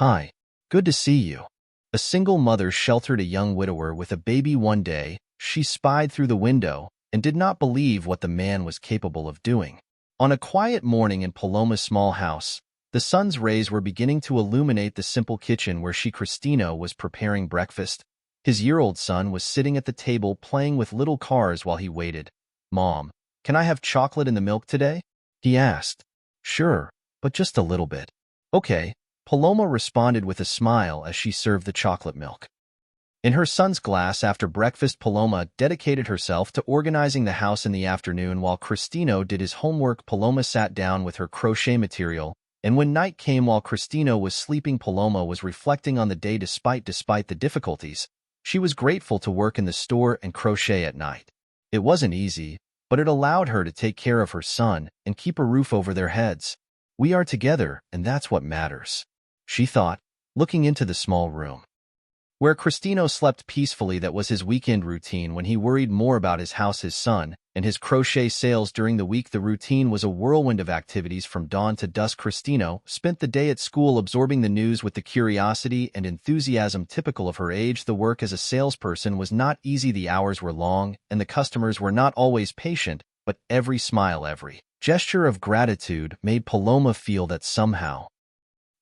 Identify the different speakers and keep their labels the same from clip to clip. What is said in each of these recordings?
Speaker 1: Hi, good to see you. A single mother sheltered a young widower with a baby one day. She spied through the window and did not believe what the man was capable of doing. On a quiet morning in Paloma's small house, the sun's rays were beginning to illuminate the simple kitchen where Cristino was preparing breakfast. His year-old son was sitting at the table playing with little cars while he waited. "Mom, can I have chocolate in the milk today?" he asked. "Sure, but just a little bit." "Okay," Paloma responded with a smile as she served the chocolate milk. In her son's glass after breakfast, Paloma dedicated herself to organizing the house in the afternoon while Cristino did his homework. Paloma sat down with her crochet material, and when night came while Cristino was sleeping, Paloma was reflecting on the day despite the difficulties. She was grateful to work in the store and crochet at night. It wasn't easy, but it allowed her to take care of her son and keep a roof over their heads. "We are together, and that's what matters," she thought, looking into the small room where Cristino slept peacefully. That was his weekend routine when he worried more about his house, his son, and his crochet sales during the week. The routine was a whirlwind of activities from dawn to dusk. Cristino spent the day at school absorbing the news with the curiosity and enthusiasm typical of her age. The work as a salesperson was not easy. The hours were long, and the customers were not always patient, but every smile, every gesture of gratitude made Paloma feel that somehow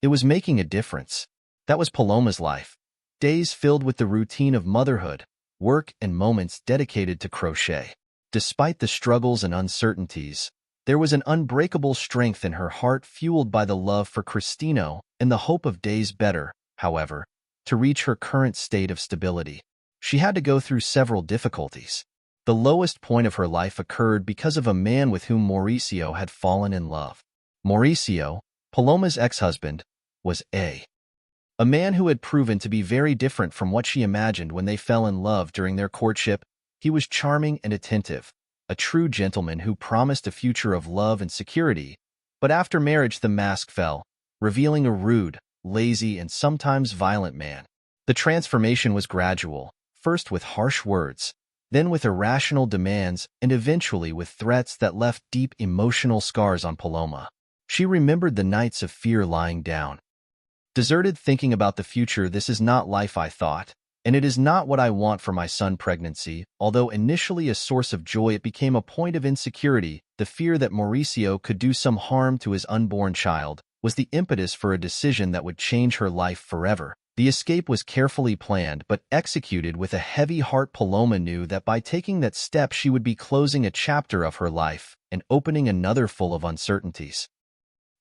Speaker 1: it was making a difference. That was Paloma's life. Days filled with the routine of motherhood, work, and moments dedicated to crochet. Despite the struggles and uncertainties, there was an unbreakable strength in her heart fueled by the love for Cristino and the hope of days better. However, to reach her current state of stability, she had to go through several difficulties. The lowest point of her life occurred because of a man with whom Mauricio had fallen in love. Mauricio, Paloma's ex-husband, was a man who had proven to be very different from what she imagined when they fell in love during their courtship. He was charming and attentive, a true gentleman who promised a future of love and security. But after marriage, the mask fell, revealing a rude, lazy, and sometimes violent man. The transformation was gradual, first with harsh words, then with irrational demands, and eventually with threats that left deep emotional scars on Paloma. She remembered the nights of fear, lying down deserted, thinking about the future. "This is not life," I thought, "and it is not what I want for my son." Pregnancy, although initially a source of joy, it became a point of insecurity. The fear that Mauricio could do some harm to his unborn child was the impetus for a decision that would change her life forever. The escape was carefully planned but executed with a heavy heart. Paloma knew that by taking that step she would be closing a chapter of her life and opening another full of uncertainties.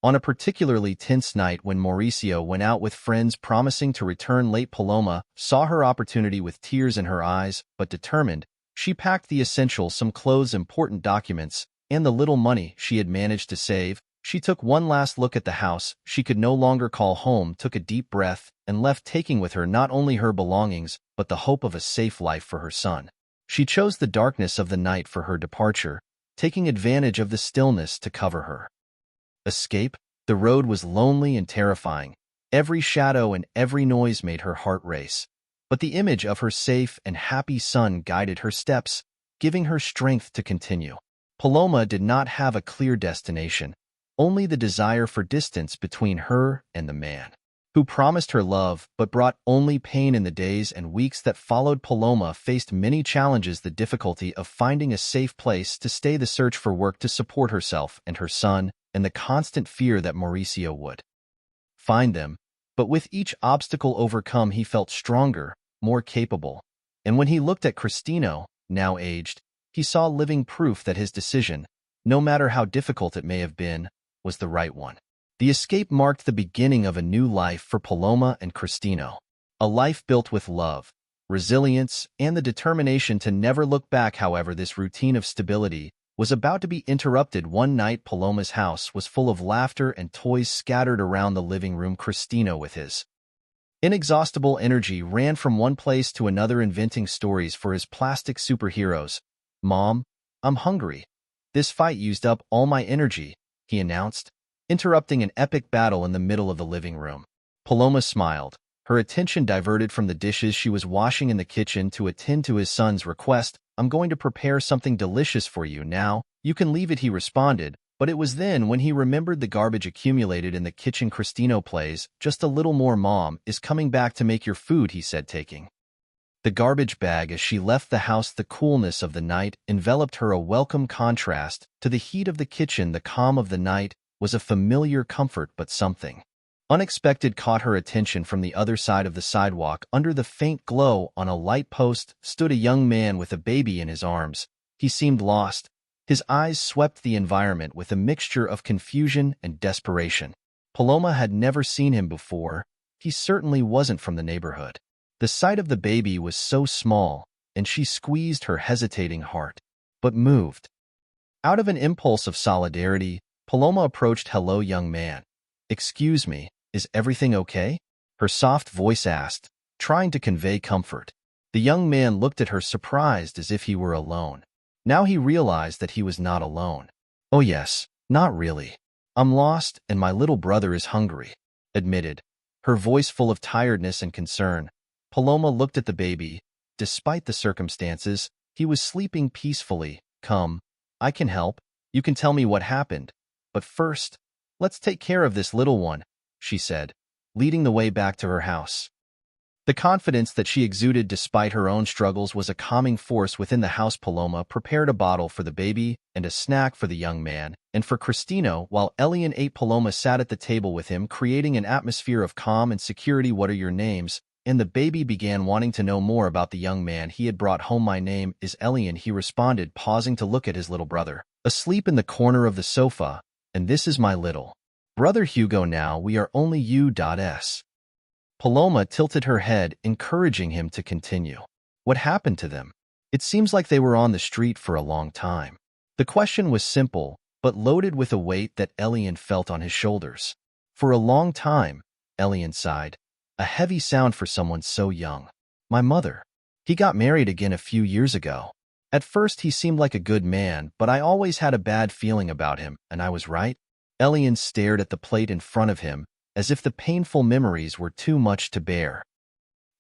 Speaker 1: On a particularly tense night when Mauricio went out with friends promising to return late, Paloma saw her opportunity. With tears in her eyes, but determined, she packed the essentials, some clothes, important documents, and the little money she had managed to save. She took one last look at the house she could no longer call home, took a deep breath, and left, taking with her not only her belongings, but the hope of a safe life for her son. She chose the darkness of the night for her departure, taking advantage of the stillness to cover her escape. The road was lonely and terrifying. Every shadow and every noise made her heart race. But the image of her safe and happy son guided her steps, giving her strength to continue. Paloma did not have a clear destination, only the desire for distance between her and the man who promised her love but brought only pain. In the days and weeks that followed, Paloma faced many challenges: the difficulty of finding a safe place to stay, the search for work to support herself and her son, and the constant fear that Mauricio would find them. But with each obstacle overcome, he felt stronger, more capable. And when he looked at Cristino, now aged, he saw living proof that his decision, no matter how difficult it may have been, was the right one. The escape marked the beginning of a new life for Paloma and Cristino, a life built with love, resilience, and the determination to never look back. However, this routine of stability was about to be interrupted. One night, Paloma's house was full of laughter and toys scattered around the living room. Cristino, with his inexhaustible energy, ran from one place to another, inventing stories for his plastic superheroes. "Mom, I'm hungry. This fight used up all my energy," he announced, interrupting an epic battle in the middle of the living room. Paloma smiled, her attention diverted from the dishes she was washing in the kitchen to attend to his son's request. "I'm going to prepare something delicious for you now. You can leave it," he responded, But it was then when he remembered the garbage accumulated in the kitchen. Cristino plays, "Just a little more, Mom is coming back to make your food," he said, taking the garbage bag as she left the house. The coolness of the night enveloped her, a welcome contrast to the heat of the kitchen. The calm of the night was a familiar comfort, but something unexpected caught her attention. From the other side of the sidewalk, under the faint glow on a light post, stood a young man with a baby in his arms. He seemed lost. His eyes swept the environment with a mixture of confusion and desperation. Paloma had never seen him before. He certainly wasn't from the neighborhood. The sight of the baby was so small, and she squeezed her hesitating heart, but moved. Out of an impulse of solidarity, Paloma approached. "Hello, young man. Excuse me, is everything okay?" her soft voice asked, trying to convey comfort. The young man looked at her, surprised, as if he were alone. Now he realized that he was not alone. "Oh yes, not really. I'm lost, and my little brother is hungry," admitted, her voice full of tiredness and concern. Paloma looked at the baby. Despite the circumstances, he was sleeping peacefully. "Come, I can help. You can tell me what happened. But first, let's take care of this little one," she said, leading the way back to her house. The confidence that she exuded despite her own struggles was a calming force within the house. Paloma prepared a bottle for the baby and a snack for the young man, and for Cristino, while Elian ate. Paloma sat at the table with him, creating an atmosphere of calm and security. "What are your names?" And the baby began wanting to know more about the young man he had brought home. "My name is Elian," he responded, pausing to look at his little brother, asleep in the corner of the sofa. "And this is my little brother Hugo. Now we are only U.S." Paloma tilted her head, encouraging him to continue. "What happened to them? It seems like they were on the street for a long time." The question was simple, but loaded with a weight that Elian felt on his shoulders. "For a long time," Elian sighed, a heavy sound for someone so young. "My mother. He got married again a few years ago. At first he seemed like a good man, but I always had a bad feeling about him, and I was right." Elian stared at the plate in front of him, as if the painful memories were too much to bear.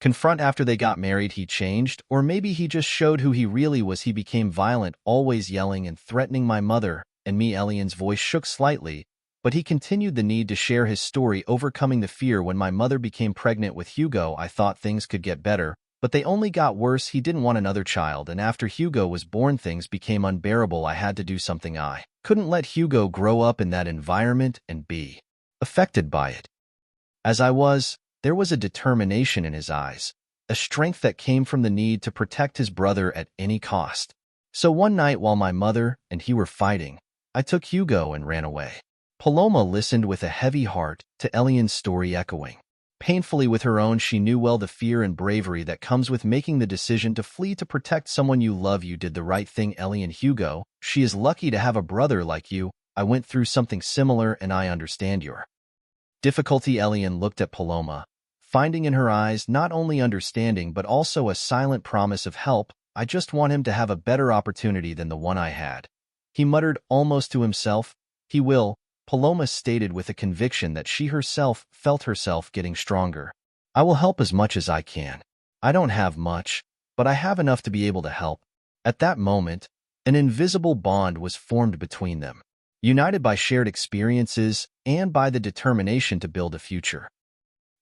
Speaker 1: Confront. After they got married, he changed, or maybe he just showed who he really was. He became violent, always yelling and threatening my mother and me. Elian's voice shook slightly, but he continued the need to share his story, overcoming the fear. "When my mother became pregnant with Hugo, I thought things could get better, but they only got worse. He didn't want another child, and after Hugo was born, things became unbearable. I had to do something. I couldn't let Hugo grow up in that environment and be affected by it. As I was, there was a determination in his eyes, a strength that came from the need to protect his brother at any cost. So one night while my mother and he were fighting, I took Hugo and ran away." Paloma listened with a heavy heart to Elian's story, echoing painfully with her own. She knew well the fear and bravery that comes with making the decision to flee to protect someone you love. "You did the right thing, Elian. Hugo, she is lucky to have a brother like you. I went through something similar, and I understand your difficulty." Elian looked at Paloma, finding in her eyes not only understanding but also a silent promise of help. "I just want him to have a better opportunity than the one I had," he muttered almost to himself. "He will," Paloma stated with a conviction that she herself felt herself getting stronger. "I will help as much as I can. I don't have much, but I have enough to be able to help." At that moment, an invisible bond was formed between them, united by shared experiences and by the determination to build a future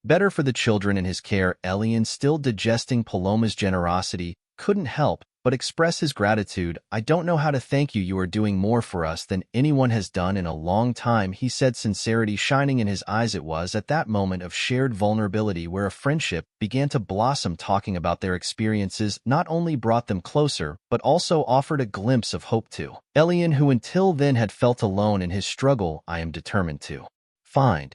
Speaker 1: better for the children in his care. Elian, still digesting Paloma's generosity, couldn't help but express his gratitude. "I don't know how to thank you. You are doing more for us than anyone has done in a long time," he said, sincerity shining in his eyes. It was at that moment of shared vulnerability where a friendship began to blossom. Talking about their experiences not only brought them closer, but also offered a glimpse of hope to Elian, who until then had felt alone in his struggle. "I am determined to find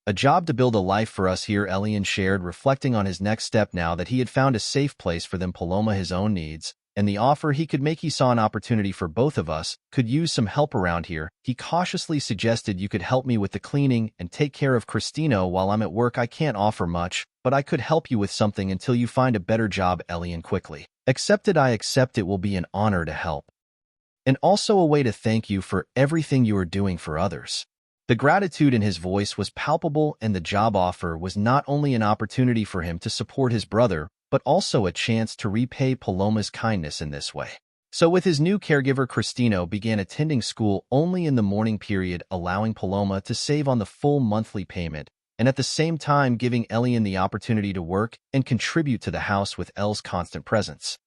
Speaker 1: a job to build a life for us here," Elian shared, reflecting on his next step now that he had found a safe place for them. Paloma, his own needs, and the offer he could make. "He saw an opportunity for both of us, could use some help around here." He cautiously suggested, "You could help me with the cleaning and take care of Cristino while I'm at work. I can't offer much, but I could help you with something until you find a better job." Elian quickly accepted. "I accept. It will be an honor to help. And also a way to thank you for everything you are doing for others." The gratitude in his voice was palpable, and the job offer was not only an opportunity for him to support his brother, but also a chance to repay Paloma's kindness in this way. So with his new caregiver, Cristino began attending school only in the morning period, allowing Paloma to save on the full monthly payment, and at the same time giving Elian the opportunity to work and contribute to the house with Elle's constant presence.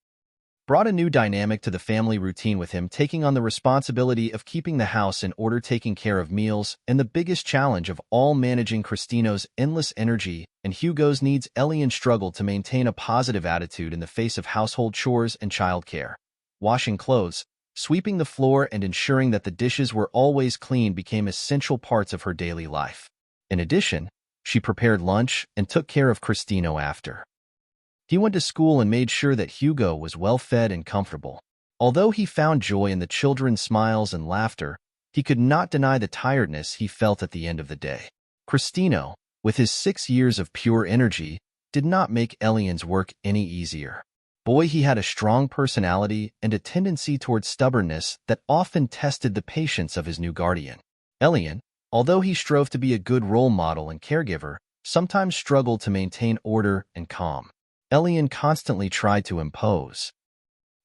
Speaker 1: Brought a new dynamic to the family routine, with him taking on the responsibility of keeping the house in order, taking care of meals, and the biggest challenge of all, managing Cristino's endless energy and Hugo's needs. Elian struggled to maintain a positive attitude in the face of household chores and childcare. Washing clothes, sweeping the floor, and ensuring that the dishes were always clean became essential parts of her daily life. In addition, she prepared lunch and took care of Cristino after he went to school and made sure that Hugo was well fed and comfortable. Although he found joy in the children's smiles and laughter, he could not deny the tiredness he felt at the end of the day. Cristino, with his 6 years of pure energy, did not make Elian's work any easier. Boy, he had a strong personality and a tendency towards stubbornness that often tested the patience of his new guardian. Elian, although he strove to be a good role model and caregiver, sometimes struggled to maintain order and calm. Elian constantly tried to impose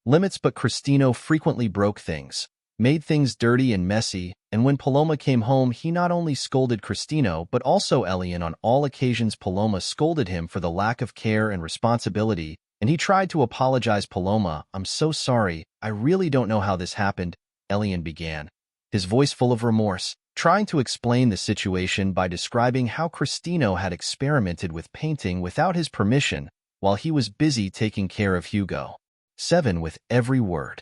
Speaker 1: limits, but Cristino frequently broke things, made things dirty and messy, and when Paloma came home, he not only scolded Cristino but also Elian on all occasions. Paloma scolded him for the lack of care and responsibility, and he tried to apologize. "Paloma, I'm so sorry. I really don't know how this happened," Elian began, his voice full of remorse, trying to explain the situation by describing how Cristino had experimented with painting without his permission while he was busy taking care of Hugo. 7. With every word,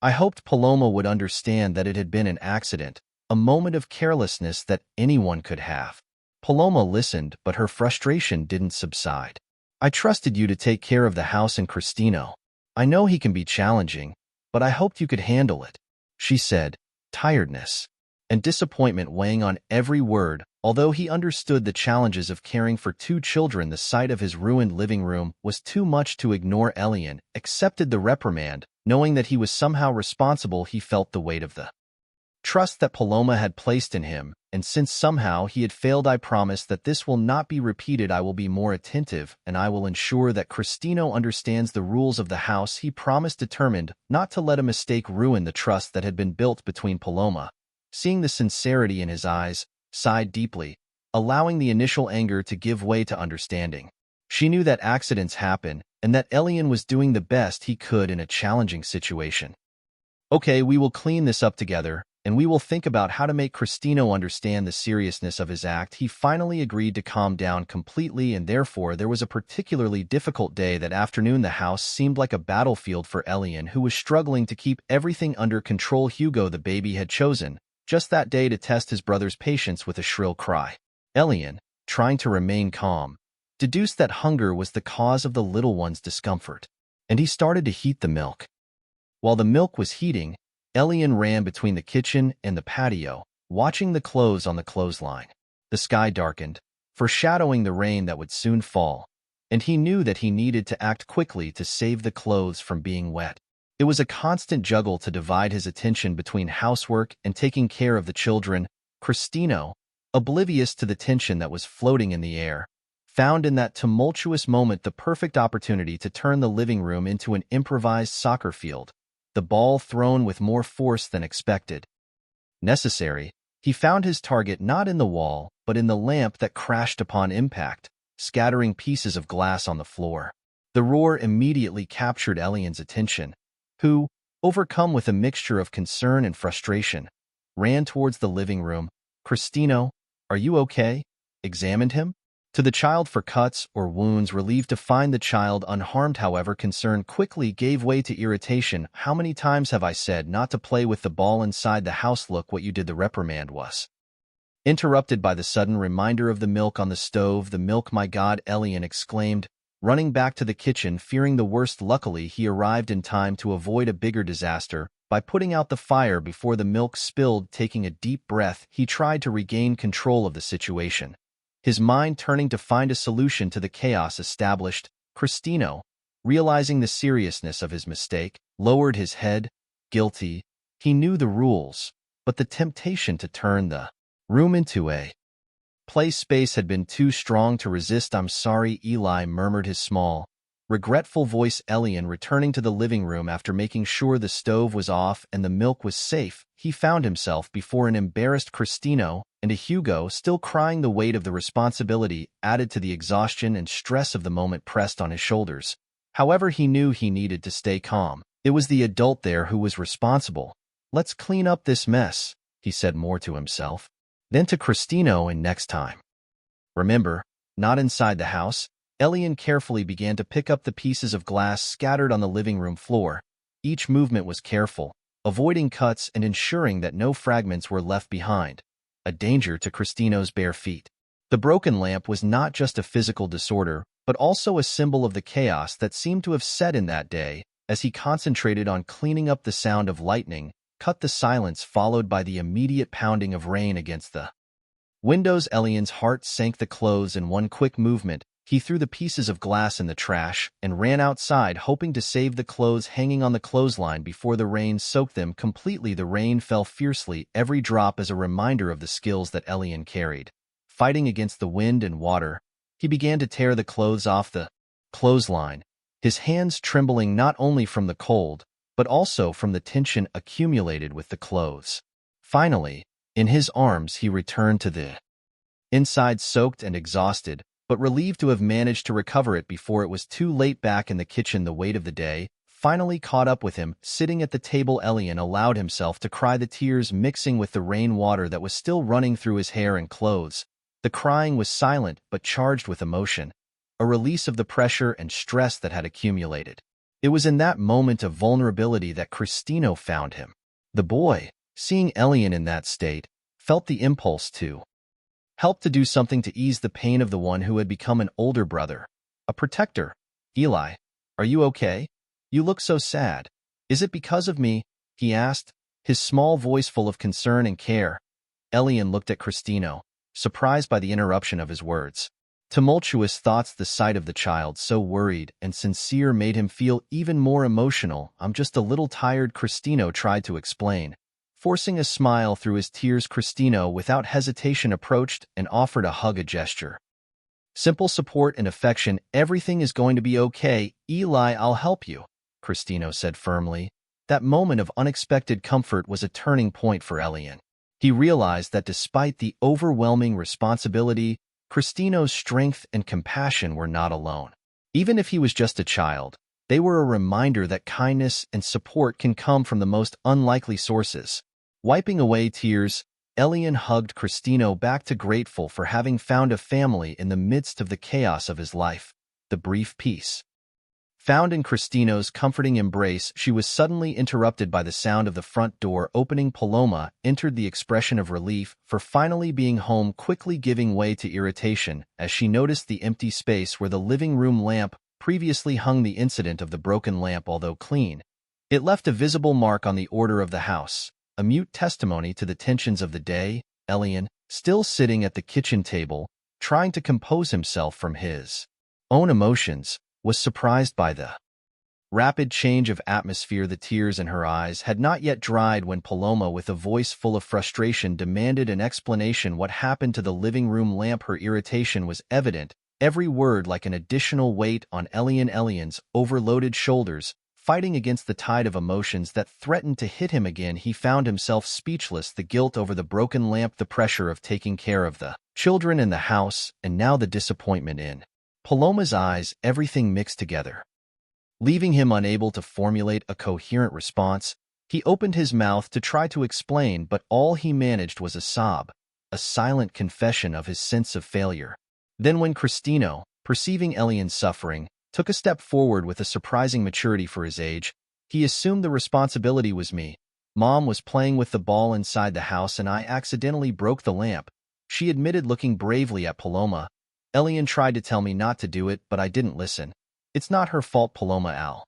Speaker 1: I hoped Paloma would understand that it had been an accident, a moment of carelessness that anyone could have. Paloma listened, but her frustration didn't subside. "I trusted you to take care of the house and Cristino. I know he can be challenging, but I hoped you could handle it," she said, tiredness and disappointment weighing on every word. Although he understood the challenges of caring for 2 children, the sight of his ruined living room was too much to ignore. Elian accepted the reprimand, knowing that he was somehow responsible. He felt the weight of the trust that Paloma had placed in him, and since somehow he had failed, "I promise that this will not be repeated. I will be more attentive, and I will ensure that Cristino understands the rules of the house," he promised, determined not to let a mistake ruin the trust that had been built between. Paloma, seeing the sincerity in his eyes, sighed deeply, allowing the initial anger to give way to understanding. She knew that accidents happen and that Elian was doing the best he could in a challenging situation. "Okay, we will clean this up together, and we will think about how to make Cristino understand the seriousness of his act." He finally agreed to calm down completely, and therefore there was a particularly difficult day that afternoon. The house seemed like a battlefield for Elian, who was struggling to keep everything under control. Hugo, the baby, had chosen just that day to test his brother's patience with a shrill cry. Elian, trying to remain calm, deduced that hunger was the cause of the little one's discomfort, and he started to heat the milk. While the milk was heating, Elian ran between the kitchen and the patio, watching the clothes on the clothesline. The sky darkened, foreshadowing the rain that would soon fall, and he knew that he needed to act quickly to save the clothes from being wet. It was a constant juggle to divide his attention between housework and taking care of the children. Cristino, oblivious to the tension that was floating in the air, found in that tumultuous moment the perfect opportunity to turn the living room into an improvised soccer field, the ball thrown with more force than expected. Necessary, he found his target not in the wall, but in the lamp that crashed upon impact, scattering pieces of glass on the floor. The roar immediately captured Elian's attention, who, overcome with a mixture of concern and frustration, ran towards the living room. "Cristino, are you okay?" examined him. To the child for cuts or wounds, relieved to find the child unharmed. However, concern quickly gave way to irritation. "How many times have I said not to play with the ball inside the house? Look what you did." The reprimand was interrupted by the sudden reminder of the milk on the stove. "The milk, my God!" Elian exclaimed, running back to the kitchen, fearing the worst. Luckily, he arrived in time to avoid a bigger disaster by putting out the fire before the milk spilled. Taking a deep breath, he tried to regain control of the situation, his mind turning to find a solution to the chaos established. Cristino, realizing the seriousness of his mistake, lowered his head, guilty. He knew the rules, but the temptation to turn the room into a play space had been too strong to resist. "I'm sorry," Eli murmured, his small, regretful voice. Elian, returning to the living room after making sure the stove was off and the milk was safe, he found himself before an embarrassed Cristino and a Hugo still crying. The weight of the responsibility added to the exhaustion and stress of the moment pressed on his shoulders. However, he knew he needed to stay calm. It was the adult there who was responsible. "Let's clean up this mess," he said, more to himself. Then to Cristino, "and next time, remember, not inside the house." Elian carefully began to pick up the pieces of glass scattered on the living room floor. Each movement was careful, avoiding cuts and ensuring that no fragments were left behind, a danger to Cristino's bare feet. The broken lamp was not just a physical disorder, but also a symbol of the chaos that seemed to have set in that day. As he concentrated on cleaning up, the sound of lightning cut the silence, followed by the immediate pounding of rain against the windows. Elian's heart sank. The clothes in one quick movement, he threw the pieces of glass in the trash and ran outside, hoping to save the clothes hanging on the clothesline before the rain soaked them completely. The rain fell fiercely, every drop as a reminder of the skills that Elian carried. Fighting against the wind and water, he began to tear the clothes off the clothesline, his hands trembling not only from the cold, but also from the tension accumulated with the clothes. Finally, in his arms, he returned to the inside, soaked and exhausted, but relieved to have managed to recover it before it was too late. Back in the kitchen, the weight of the day finally caught up with him. Sitting at the table, Elian allowed himself to cry, the tears mixing with the rain water that was still running through his hair and clothes. The crying was silent but charged with emotion, a release of the pressure and stress that had accumulated. It was in that moment of vulnerability that Cristino found him. The boy, seeing Elian in that state, felt the impulse to help, to do something to ease the pain of the one who had become an older brother, a protector. "Eli, are you okay? You look so sad. Is it because of me?" he asked, his small voice full of concern and care. Elian looked at Cristino, surprised by the interruption of his words. Tumultuous thoughts. The sight of the child so worried and sincere made him feel even more emotional. "I'm just a little tired," Cristino tried to explain. Forcing a smile through his tears, Cristino without hesitation approached and offered a hug, a gesture. Simple support and affection. "Everything is going to be okay, Eli, I'll help you," Cristino said firmly. That moment of unexpected comfort was a turning point for Elian. He realized that despite the overwhelming responsibility, Cristino's strength and compassion were not alone. Even if he was just a child, they were a reminder that kindness and support can come from the most unlikely sources. Wiping away tears, Elian hugged Cristino back, to grateful for having found a family in the midst of the chaos of his life. The brief peace found in Cristino's comforting embrace, she was suddenly interrupted by the sound of the front door opening. Paloma entered, the expression of relief for finally being home quickly giving way to irritation as she noticed the empty space where the living room lamp previously hung. The incident of the broken lamp, although clean, it left a visible mark on the order of the house, a mute testimony to the tensions of the day. Elian, still sitting at the kitchen table, trying to compose himself from his own emotions, was surprised by the rapid change of atmosphere. The tears in her eyes had not yet dried when Paloma, with a voice full of frustration, demanded an explanation. What happened to the living room lamp? Her irritation was evident, every word like an additional weight on Elian's overloaded shoulders, fighting against the tide of emotions that threatened to hit him again. He found himself speechless, the guilt over the broken lamp, the pressure of taking care of the children in the house, and now the disappointment in Paloma's eyes, everything mixed together. Leaving him unable to formulate a coherent response, he opened his mouth to try to explain, but all he managed was a sob, a silent confession of his sense of failure. Then when Cristino, perceiving Elian's suffering, took a step forward with a surprising maturity for his age, he assumed the responsibility. "Was me. Mom was playing with the ball inside the house and I accidentally broke the lamp," she admitted, looking bravely at Paloma. "Elian tried to tell me not to do it, but I didn't listen. It's not her fault." Paloma Al.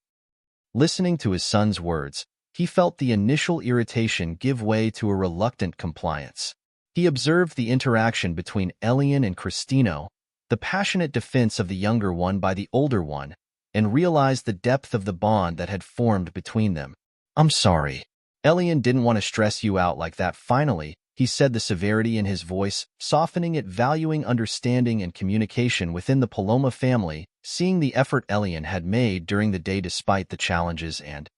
Speaker 1: Listening to his son's words, he felt the initial irritation give way to a reluctant compliance. He observed the interaction between Elian and Cristino, the passionate defense of the younger one by the older one, and realized the depth of the bond that had formed between them. "I'm sorry. Elian didn't want to stress you out like that." Finally, he said, the severity in his voice softening it, valuing understanding and communication within the Paloma family, seeing the effort Elian had made during the day despite the challenges, and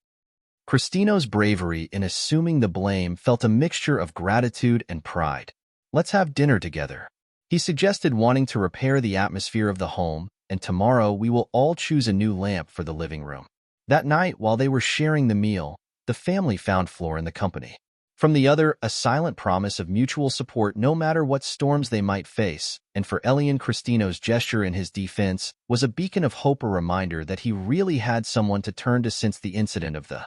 Speaker 1: Cristino's bravery in assuming the blame felt a mixture of gratitude and pride. "Let's have dinner together," he suggested, wanting to repair the atmosphere of the home, "and tomorrow we will all choose a new lamp for the living room." That night, while they were sharing the meal, the family found Flor in the company. From the other, a silent promise of mutual support no matter what storms they might face, and for Elian, Cristino's gesture in his defense was a beacon of hope, a reminder that he really had someone to turn to since the incident of the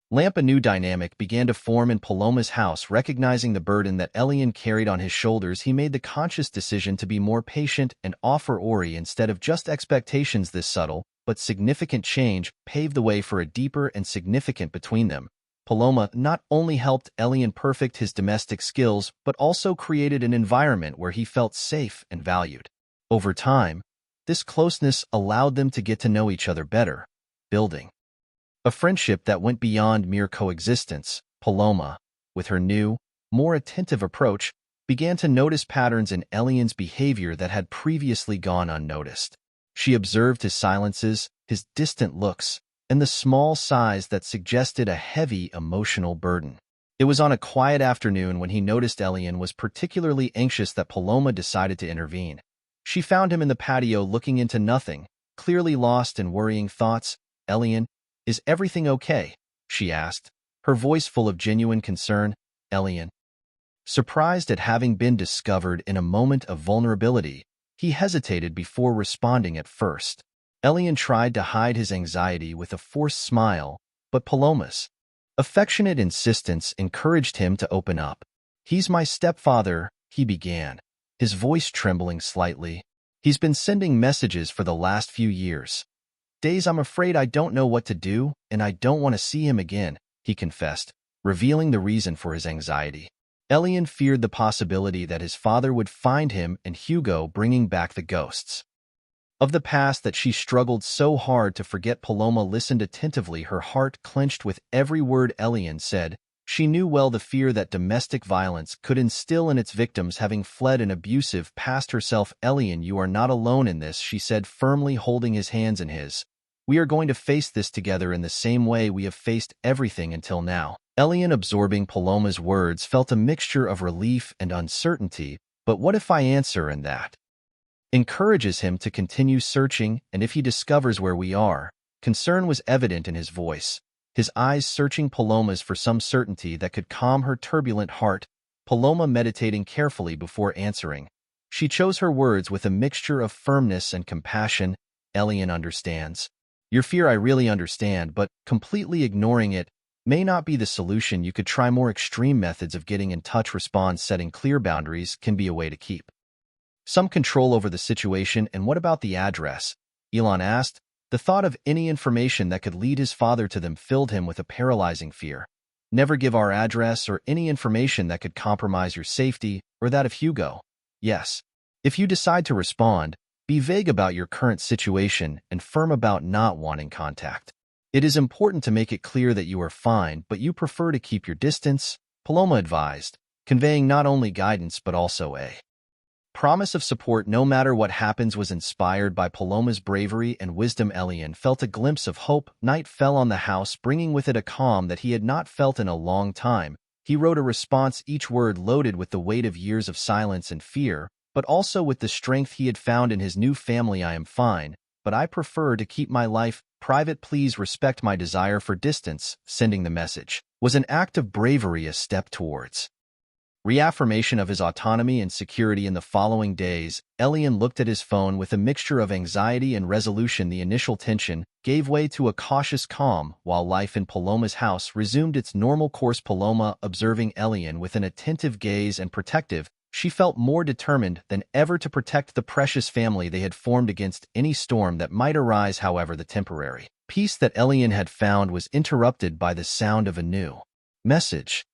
Speaker 1: lamp. A new dynamic began to form in Paloma's house. Recognizing the burden that Elian carried on his shoulders, he made the conscious decision to be more patient and offer Ori instead of just expectations. This subtle but significant change paved the way for a deeper and significant between them. Paloma not only helped Elian perfect his domestic skills, but also created an environment where he felt safe and valued. Over time, this closeness allowed them to get to know each other better, building a friendship that went beyond mere coexistence. Paloma, with her new, more attentive approach, began to notice patterns in Elian's behavior that had previously gone unnoticed. She observed his silences, his distant looks, and the small sighs that suggested a heavy emotional burden. It was on a quiet afternoon when he noticed Elian was particularly anxious that Paloma decided to intervene. She found him in the patio looking into nothing, clearly lost in worrying thoughts. "Elian, is everything okay?" she asked, her voice full of genuine concern. Elian, surprised at having been discovered in a moment of vulnerability, he hesitated before responding at first. Elian tried to hide his anxiety with a forced smile, but Paloma's affectionate insistence encouraged him to open up. "He's my stepfather," he began, his voice trembling slightly. "He's been sending messages for the last few years. Days I'm afraid I don't know what to do, and I don't want to see him again," he confessed, revealing the reason for his anxiety. Elian feared the possibility that his father would find him and Hugo, bringing back the ghosts of the past that she struggled so hard to forget. Paloma listened attentively, her heart clenched with every word Elian said. She knew well the fear that domestic violence could instill in its victims, having fled an abusive past herself. "Elian, you are not alone in this," she said, firmly holding his hands in his. "We are going to face this together in the same way we have faced everything until now." Elian, absorbing Paloma's words, felt a mixture of relief and uncertainty. "But what if I answer and that encourages him to continue searching, and if he discovers where we are?" Concern was evident in his voice, his eyes searching Paloma's for some certainty that could calm her turbulent heart. Paloma meditating carefully before answering. She chose her words with a mixture of firmness and compassion. "Elian understands your fear. I really understand, but completely ignoring it may not be the solution. You could try more extreme methods of getting in touch. Respond. Setting clear boundaries can be a way to keep some control over the situation." "And what about the address?" Elon asked. The thought of any information that could lead his father to them filled him with a paralyzing fear. "Never give our address or any information that could compromise your safety or that of Hugo." "Yes. If you decide to respond, be vague about your current situation and firm about not wanting contact. It is important to make it clear that you are fine, but you prefer to keep your distance," Paloma advised, conveying not only guidance but also a promise of support no matter what happens. Was inspired by Paloma's bravery and wisdom, Elian felt a glimpse of hope. Night fell on the house, bringing with it a calm that he had not felt in a long time. He wrote a response, each word loaded with the weight of years of silence and fear, but also with the strength he had found in his new family. "I am fine, but I prefer to keep my life private. Please respect my desire for distance." Sending the message was an act of bravery, a step towards reaffirmation of his autonomy and security. In the following days, Elian looked at his phone with a mixture of anxiety and resolution. The initial tension gave way to a cautious calm, while life in Paloma's house resumed its normal course. Paloma, observing Elian with an attentive gaze and protective, she felt more determined than ever to protect the precious family they had formed against any storm that might arise. However, the temporary peace that Elian had found was interrupted by the sound of a new message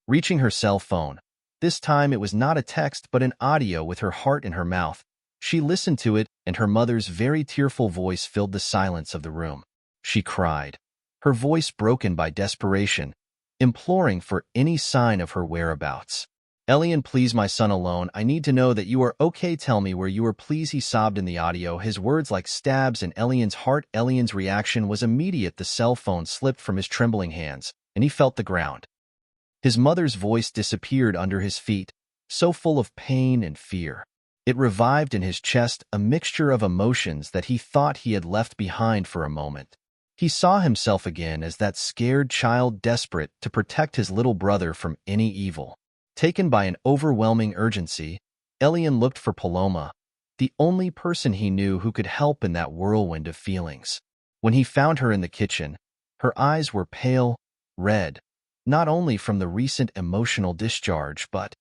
Speaker 1: reaching her cell phone. This time it was not a text but an audio. With her heart in her mouth, she listened to it, and her mother's very tearful voice filled the silence of the room. She cried, her voice broken by desperation, imploring for any sign of her whereabouts. Elian, please, my son alone. I need to know that you are okay. Tell me where you are, please, he sobbed in the audio, his words like stabs in Elian's heart. Elian's reaction was immediate. The cell phone slipped from his trembling hands, and he felt the ground. His mother's voice disappeared under his feet, so full of pain and fear. It revived in his chest, a mixture of emotions that he thought he had left behind for a moment. He saw himself again as that scared child desperate to protect his little brother from any evil. Taken by an overwhelming urgency, Elian looked for Paloma, the only person he knew who could help in that whirlwind of feelings. When he found her in the kitchen, her eyes were pale, red, not only from the recent emotional discharge but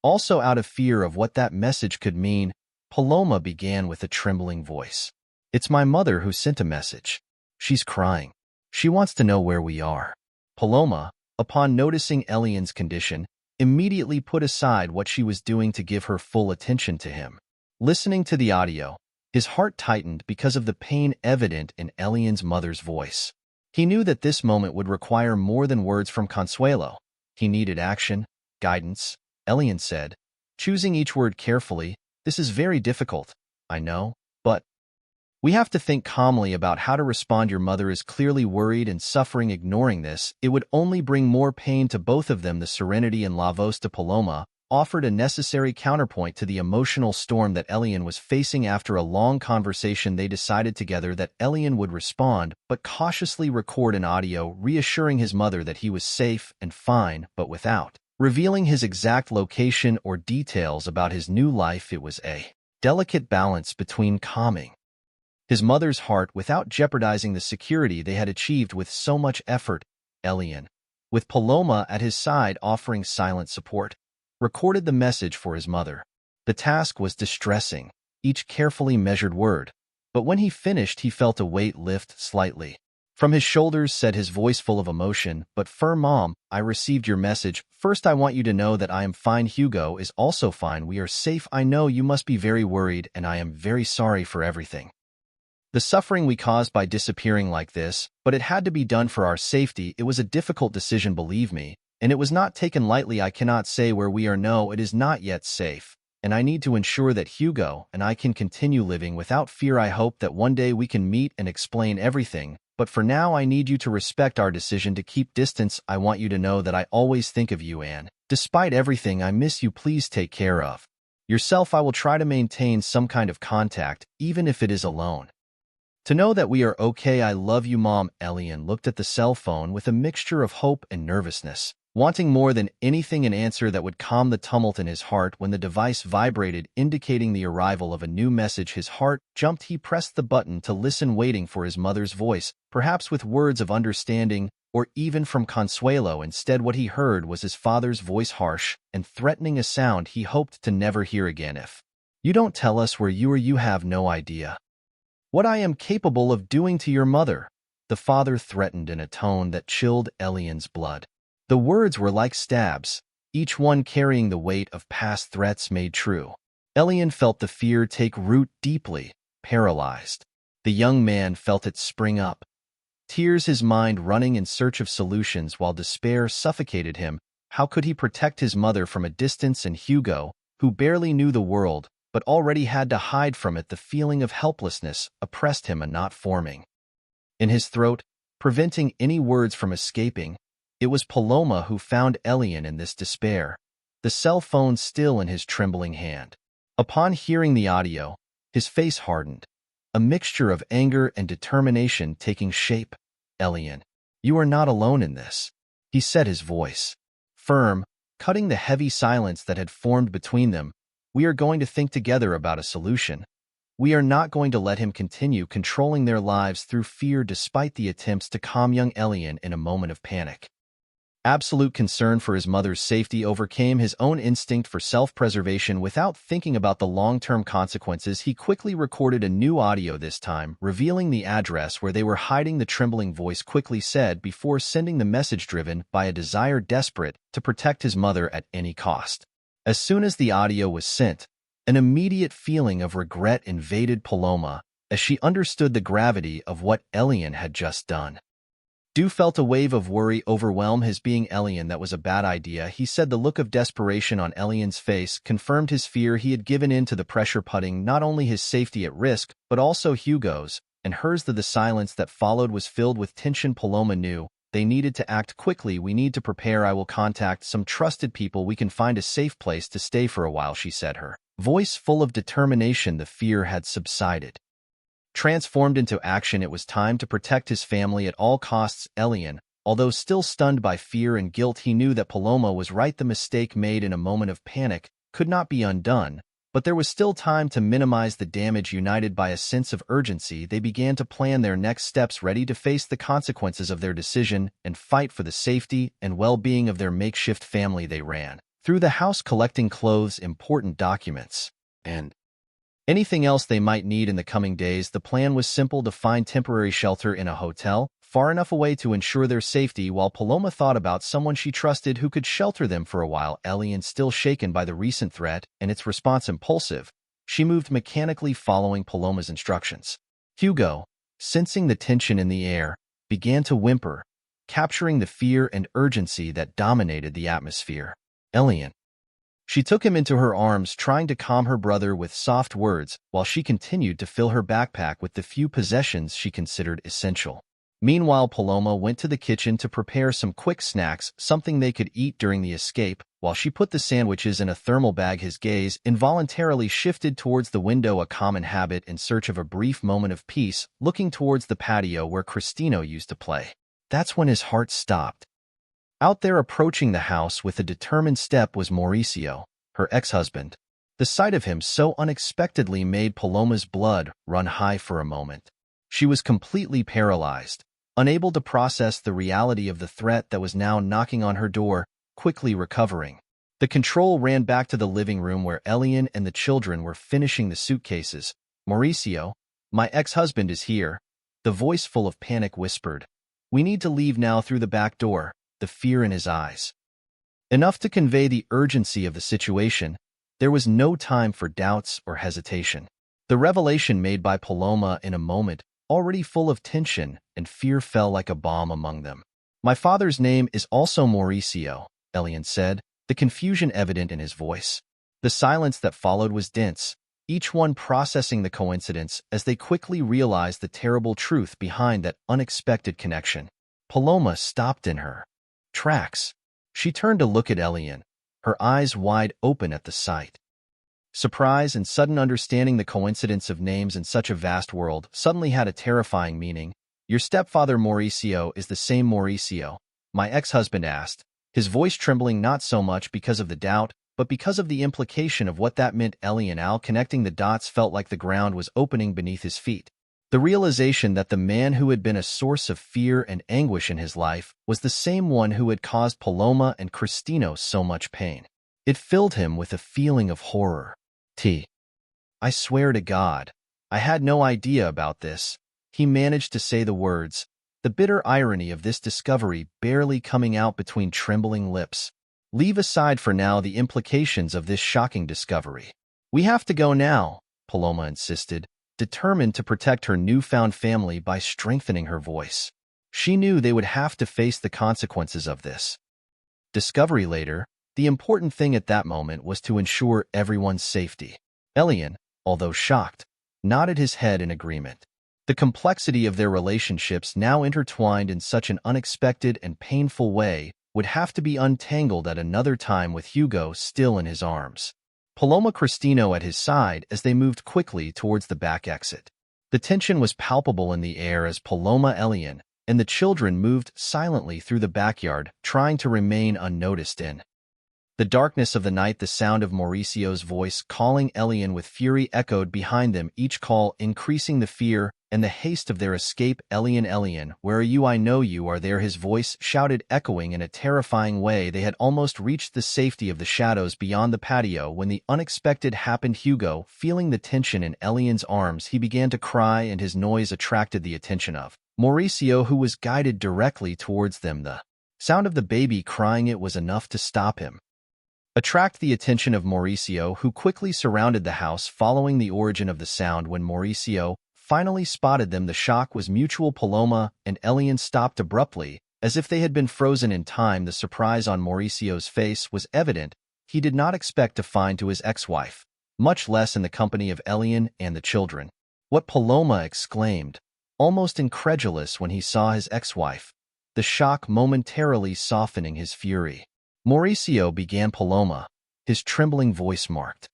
Speaker 1: also out of fear of what that message could mean. Paloma began with a trembling voice. "It's my mother who sent a message. She's crying. She wants to know where we are." Paloma, upon noticing Elian's condition, immediately put aside what she was doing to give her full attention to him. Listening to the audio, his heart tightened because of the pain evident in Elian's mother's voice. He knew that this moment would require more than words from Consuelo. He needed action, guidance. Elian said, choosing each word carefully, "This is very difficult, I know, but we have to think calmly about how to respond. Your mother is clearly worried and suffering. Ignoring this, it would only bring more pain to both of them." The serenity in La Voz de Paloma offered a necessary counterpoint to the emotional storm that Elian was facing. After a long conversation, they decided together that Elian would respond, but cautiously record an audio reassuring his mother that he was safe and fine, but without revealing his exact location or details about his new life. It was a delicate balance between calming his mother's heart without jeopardizing the security they had achieved with so much effort. Elian, with Paloma at his side offering silent support, recorded the message for his mother. The task was distressing, each carefully measured word, but when he finished he felt a weight lift slightly from his shoulders. Said his voice full of emotion but firm, "Mom, I received your message. First, I want you to know that I am fine. Hugo is also fine. We are safe. I know you must be very worried, and I am very sorry for everything. The suffering we caused by disappearing like this, but it had to be done for our safety. It was a difficult decision, believe me, and it was not taken lightly. I cannot say where we are. No, it is not yet safe, and I need to ensure that Hugo and I can continue living without fear. I hope that one day we can meet and explain everything, but for now I need you to respect our decision to keep distance. I want you to know that I always think of you, and despite everything, I miss you. Please take care of yourself. I will try to maintain some kind of contact, even if it is alone, to know that we are okay. I love you, Mom." Elian looked at the cell phone with a mixture of hope and nervousness, wanting more than anything an answer that would calm the tumult in his heart. When the device vibrated, indicating the arrival of a new message, his heart jumped. He pressed the button to listen, waiting for his mother's voice, perhaps with words of understanding, or even from Consuelo. Instead, what he heard was his father's voice, harsh and threatening, a sound he hoped to never hear again. "If you don't tell us where you are, you have no idea what I am capable of doing to your mother," the father threatened in a tone that chilled Elian's blood. The words were like stabs, each one carrying the weight of past threats made true. Elian felt the fear take root deeply, paralyzed. The young man felt it spring up, tears, his mind running in search of solutions while despair suffocated him. How could he protect his mother from a distance, and Hugo, who barely knew the world, but already had to hide from it? The feeling of helplessness oppressed him, a knot forming in his throat, preventing any words from escaping. It was Paloma who found Elian in this despair, the cell phone still in his trembling hand. Upon hearing the audio, his face hardened, a mixture of anger and determination taking shape. "Elian, you are not alone in this," he said, his voice firm, cutting the heavy silence that had formed between them. "We are going to think together about a solution. We are not going to let him continue controlling their lives through fear." Despite the attempts to calm young Elian in a moment of panic, absolute concern for his mother's safety overcame his own instinct for self-preservation. Without thinking about the long-term consequences, he quickly recorded a new audio, this time revealing the address where they were hiding. The trembling voice quickly said before sending the message, driven by a desire desperate to protect his mother at any cost. As soon as the audio was sent, an immediate feeling of regret invaded Paloma as she understood the gravity of what Elian had just done. Du felt a wave of worry overwhelm his being. Elian, that was a bad idea, he said. The look of desperation on Elian's face confirmed his fear. He had given in to the pressure, putting not only his safety at risk, but also Hugo's and hers. The silence that followed was filled with tension. Paloma knew they needed to act quickly. "We need to prepare. I will contact some trusted people. We can find a safe place to stay for a while," she said, her voice full of determination. The fear had subsided, transformed into action. It was time to protect his family at all costs. Elian, although still stunned by fear and guilt, he knew that Paloma was right. The mistake made in a moment of panic could not be undone, but there was still time to minimize the damage. United by a sense of urgency, they began to plan their next steps, ready to face the consequences of their decision and fight for the safety and well-being of their makeshift family. They ran through the house, collecting clothes, important documents, and anything else they might need in the coming days. The plan was simple: to find temporary shelter in a hotel, far enough away to ensure their safety, while Paloma thought about someone she trusted who could shelter them for a while. Elian, still shaken by the recent threat and its response impulsive, she moved mechanically, following Paloma's instructions. Hugo, sensing the tension in the air, began to whimper, capturing the fear and urgency that dominated the atmosphere. Elian. She took him into her arms, trying to calm her brother with soft words, while she continued to fill her backpack with the few possessions she considered essential. Meanwhile, Paloma went to the kitchen to prepare some quick snacks, something they could eat during the escape. While she put the sandwiches in a thermal bag, his gaze involuntarily shifted towards the window, a common habit, in search of a brief moment of peace, looking towards the patio where Cristino used to play. That's when his heart stopped. Out there, approaching the house with a determined step, was Mauricio, her ex-husband. The sight of him so unexpectedly made Paloma's blood run high for a moment. She was completely paralyzed, unable to process the reality of the threat that was now knocking on her door. Quickly recovering, the control ran back to the living room where Elian and the children were finishing the suitcases. "Mauricio, my ex-husband is here," the voice full of panic whispered. "We need to leave now through the back door," the fear in his eyes enough to convey the urgency of the situation. There was no time for doubts or hesitation. The revelation made by Paloma in a moment, already full of tension and fear, fell like a bomb among them. "My father's name is also Mauricio," Elian said, the confusion evident in his voice. The silence that followed was dense, each one processing the coincidence as they quickly realized the terrible truth behind that unexpected connection. Paloma stopped in her tracks. She turned to look at Elian, her eyes wide open at the sight. Surprise and sudden understanding. The coincidence of names in such a vast world suddenly had a terrifying meaning. "Your stepfather Mauricio is the same Mauricio?" my ex-husband asked, his voice trembling, not so much because of the doubt, but because of the implication of what that meant. Elian, connecting the dots, felt like the ground was opening beneath his feet. The realization that the man who had been a source of fear and anguish in his life was the same one who had caused Paloma and Cristino so much pain. It filled him with a feeling of horror. "I swear to God, I had no idea about this," he managed to say the words, the bitter irony of this discovery barely coming out between trembling lips. "Leave aside for now the implications of this shocking discovery. We have to go now," Paloma insisted, determined to protect her newfound family by strengthening her voice. She knew they would have to face the consequences of this discovery later. The important thing at that moment was to ensure everyone's safety. Elian, although shocked, nodded his head in agreement. The complexity of their relationships, now intertwined in such an unexpected and painful way, would have to be untangled at another time, with Hugo still in his arms, Paloma, Cristino at his side as they moved quickly towards the back exit. The tension was palpable in the air as Paloma, Elian, and the children moved silently through the backyard, trying to remain unnoticed in the darkness of the night. The sound of Mauricio's voice calling Elian with fury echoed behind them, each call increasing the fear and the haste of their escape. "Elian, Elian, where are you? I know you are there," his voice shouted, echoing in a terrifying way. They had almost reached the safety of the shadows beyond the patio when the unexpected happened. Hugo, feeling the tension in Elian's arms, he began to cry, and his noise attracted the attention of Mauricio, who was guided directly towards them. The sound of the baby crying, it was enough to stop him. Attract the attention of Mauricio, who quickly surrounded the house following the origin of the sound. When Mauricio finally spotted them, the shock was mutual. Paloma and Elian stopped abruptly, as if they had been frozen in time. The surprise on Mauricio's face was evident. He did not expect to find his ex-wife, much less in the company of Elian and the children. What? Paloma exclaimed, almost incredulous when he saw his ex-wife, the shock momentarily softening his fury. Mauricio, began Paloma, his trembling voice marked.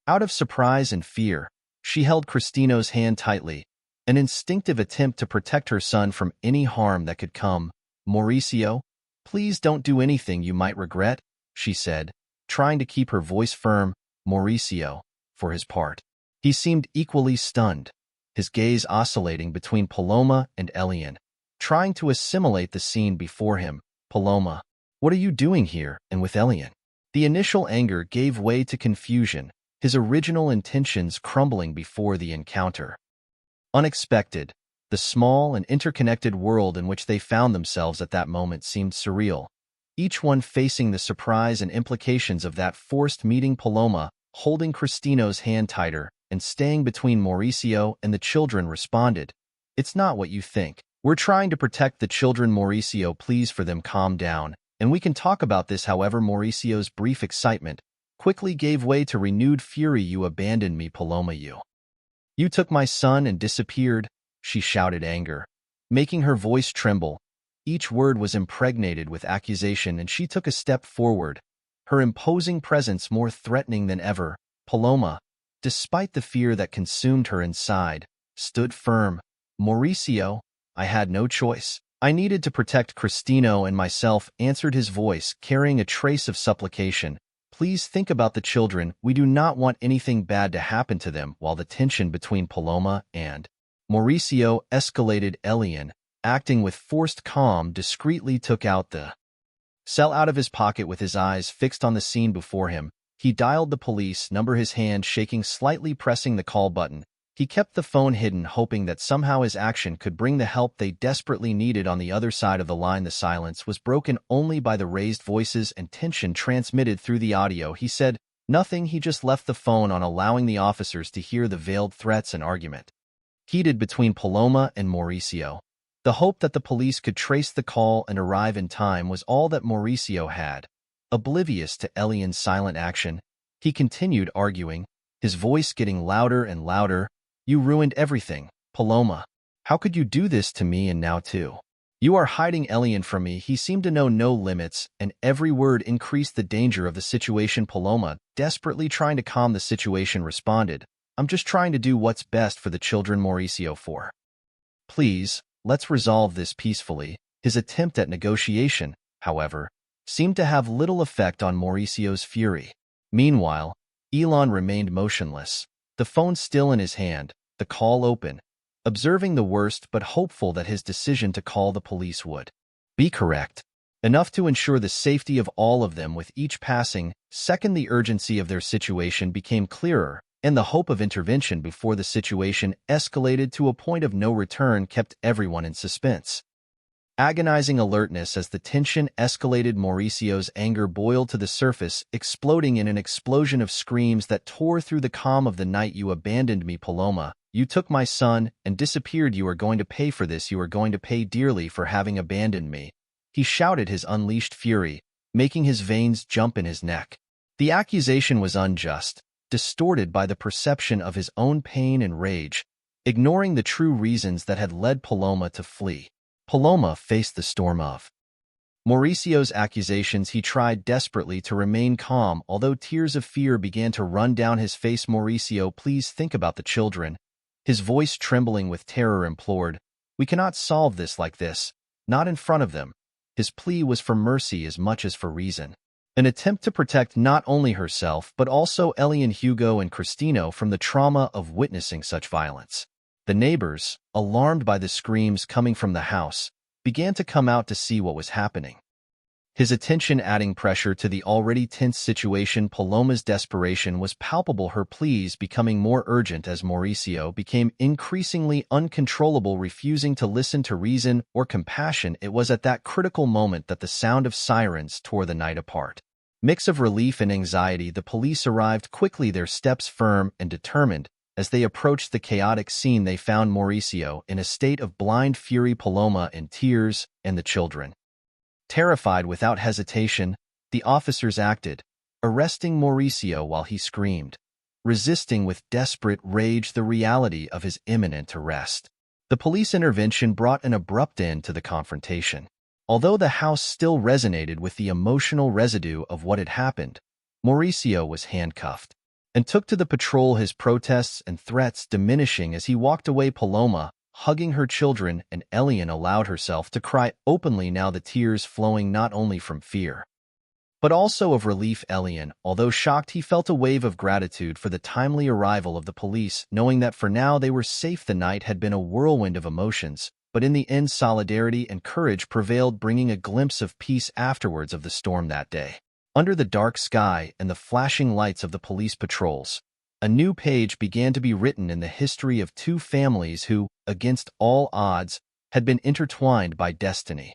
Speaker 1: Out of surprise and fear, she held Cristino's hand tightly, an instinctive attempt to protect her son from any harm that could come. Mauricio, please don't do anything you might regret, she said, trying to keep her voice firm. Mauricio, for his part, he seemed equally stunned, his gaze oscillating between Paloma and Elian, trying to assimilate the scene before him. Paloma, what are you doing here and with Elian? The initial anger gave way to confusion, his original intentions crumbling before the encounter. Unexpected, the small and interconnected world in which they found themselves at that moment seemed surreal, each one facing the surprise and implications of that forced meeting. Paloma, holding Cristino's hand tighter and staying between Mauricio and the children, responded, "It's not what you think. We're trying to protect the children. Mauricio, please for them, calm down, and we can talk about this." However, Mauricio's brief excitement quickly gave way to renewed fury. "You abandoned me, Paloma, you took my son and disappeared," she shouted, anger making her voice tremble. Each word was impregnated with accusation, and she took a step forward, her imposing presence more threatening than ever. Paloma, despite the fear that consumed her inside, stood firm. "Mauricio, I had no choice. I needed to protect Cristino and myself," answered his voice, carrying a trace of supplication. "Please think about the children. We do not want anything bad to happen to them." While the tension between Paloma and Mauricio escalated, Elian, acting with forced calm, discreetly took out the cell out of his pocket. With his eyes fixed on the scene before him, he dialed the police number, his hand shaking slightly, pressing the call button. He kept the phone hidden, hoping that somehow his action could bring the help they desperately needed. On the other side of the line, the silence was broken only by the raised voices and tension transmitted through the audio. He said nothing. He just left the phone on, allowing the officers to hear the veiled threats and argument heated between Paloma and Mauricio. The hope that the police could trace the call and arrive in time was all that Mauricio had. Oblivious to Elian's silent action, he continued arguing, his voice getting louder and louder. "You ruined everything, Paloma. How could you do this to me? And now too, you are hiding Elian from me." He seemed to know no limits, and every word increased the danger of the situation. Paloma, desperately trying to calm the situation, responded, "I'm just trying to do what's best for the children." Mauricio, please, let's resolve this peacefully. His attempt at negotiation, however, seemed to have little effect on Mauricio's fury. Meanwhile, Elon remained motionless, the phone still in his hand, the call open, observing the worst but hopeful that his decision to call the police would be correct, enough to ensure the safety of all of them. With each passing second, the urgency of their situation became clearer, and the hope of intervention before the situation escalated to a point of no return kept everyone in suspense. Agonizing alertness as the tension escalated. Mauricio's anger boiled to the surface, exploding in an explosion of screams that tore through the calm of the night. "You abandoned me, Paloma. You took my son and disappeared. You are going to pay for this. You are going to pay dearly for having abandoned me," he shouted, his unleashed fury making his veins jump in his neck. The accusation was unjust, distorted by the perception of his own pain and rage, ignoring the true reasons that had led Paloma to flee. Paloma faced the storm of Mauricio's accusations. He tried desperately to remain calm, although tears of fear began to run down his face. "Mauricio, please think about the children." His voice trembling with terror implored, "We cannot solve this like this, not in front of them." His plea was for mercy as much as for reason, an attempt to protect not only herself but also Elian, Hugo, and Cristino from the trauma of witnessing such violence. The neighbors, alarmed by the screams coming from the house, began to come out to see what was happening, his attention adding pressure to the already tense situation. Paloma's desperation was palpable, her pleas becoming more urgent as Mauricio became increasingly uncontrollable, refusing to listen to reason or compassion. It was at that critical moment that the sound of sirens tore the night apart. Mix of relief and anxiety, the police arrived quickly, their steps firm and determined, As they approached the chaotic scene, they found Mauricio in a state of blind fury, Paloma in tears, and the children. Terrified without hesitation, the officers acted, arresting Mauricio while he screamed, resisting with desperate rage the reality of his imminent arrest. The police intervention brought an abrupt end to the confrontation. Although the house still resonated with the emotional residue of what had happened, Mauricio was handcuffed and took to the patrol, his protests and threats diminishing as he walked away. Paloma, hugging her children, and Elian allowed herself to cry openly, now the tears flowing not only from fear, but also of relief. Elian, although shocked, he felt a wave of gratitude for the timely arrival of the police, knowing that for now they were safe. The night had been a whirlwind of emotions, but in the end solidarity and courage prevailed, bringing a glimpse of peace afterwards of the storm that day. Under the dark sky and the flashing lights of the police patrols, a new page began to be written in the history of two families who, against all odds, had been intertwined by destiny.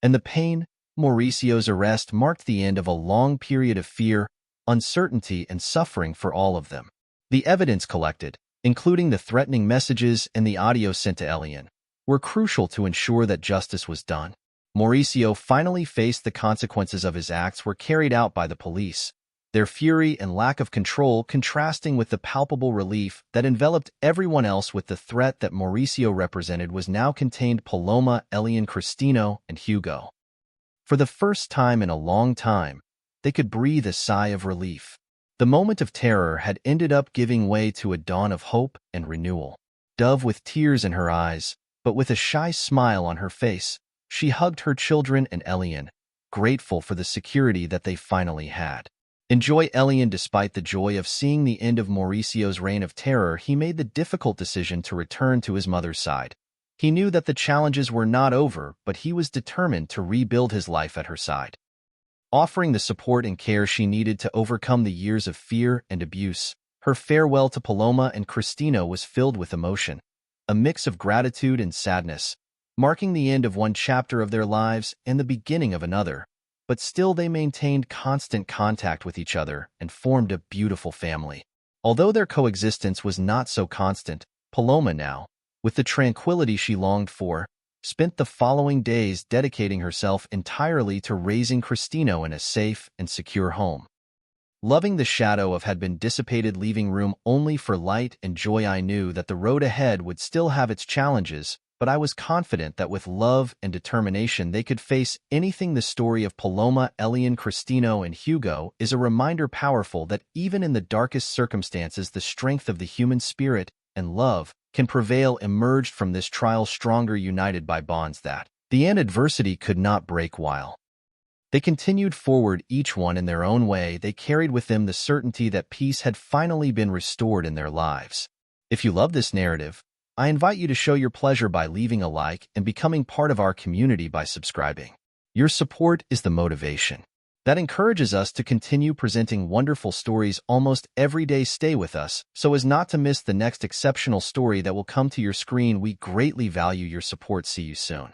Speaker 1: And the pain, Mauricio's arrest, marked the end of a long period of fear, uncertainty, and suffering for all of them. The evidence collected, including the threatening messages and the audio sent to Elian, were crucial to ensure that justice was done. Mauricio finally faced the consequences of his acts were carried out by the police, their fury and lack of control contrasting with the palpable relief that enveloped everyone else. With the threat that Mauricio represented was now contained, Paloma, Elian, Cristino, and Hugo. For the first time in a long time, they could breathe a sigh of relief. The moment of terror had ended up giving way to a dawn of hope and renewal. Dove, with tears in her eyes, but with a shy smile on her face, she hugged her children and Elian, grateful for the security that they finally had. Enjoy Elian. Despite the joy of seeing the end of Mauricio's reign of terror, he made the difficult decision to return to his mother's side. He knew that the challenges were not over, but he was determined to rebuild his life at her side. Offering the support and care she needed to overcome the years of fear and abuse, her farewell to Paloma and Cristino was filled with emotion, a mix of gratitude and sadness, marking the end of one chapter of their lives and the beginning of another. But still they maintained constant contact with each other and formed a beautiful family. Although their coexistence was not so constant, Paloma now, with the tranquility she longed for, spent the following days dedicating herself entirely to raising Cristino in a safe and secure home. Loving the shadow of had been dissipated, leaving room only for light and joy. I knew that the road ahead would still have its challenges, but I was confident that with love and determination they could face anything. The story of Paloma, Elian, Cristino, and Hugo is a reminder powerful that even in the darkest circumstances the strength of the human spirit and love can prevail. Emerged from this trial stronger, united by bonds that the end adversity could not break. While they continued forward, each one in their own way, they carried with them the certainty that peace had finally been restored in their lives. If you love this narrative, I invite you to show your pleasure by leaving a like and becoming part of our community by subscribing. Your support is the motivation that encourages us to continue presenting wonderful stories almost every day. Stay with us so as not to miss the next exceptional story that will come to your screen. We greatly value your support. See you soon.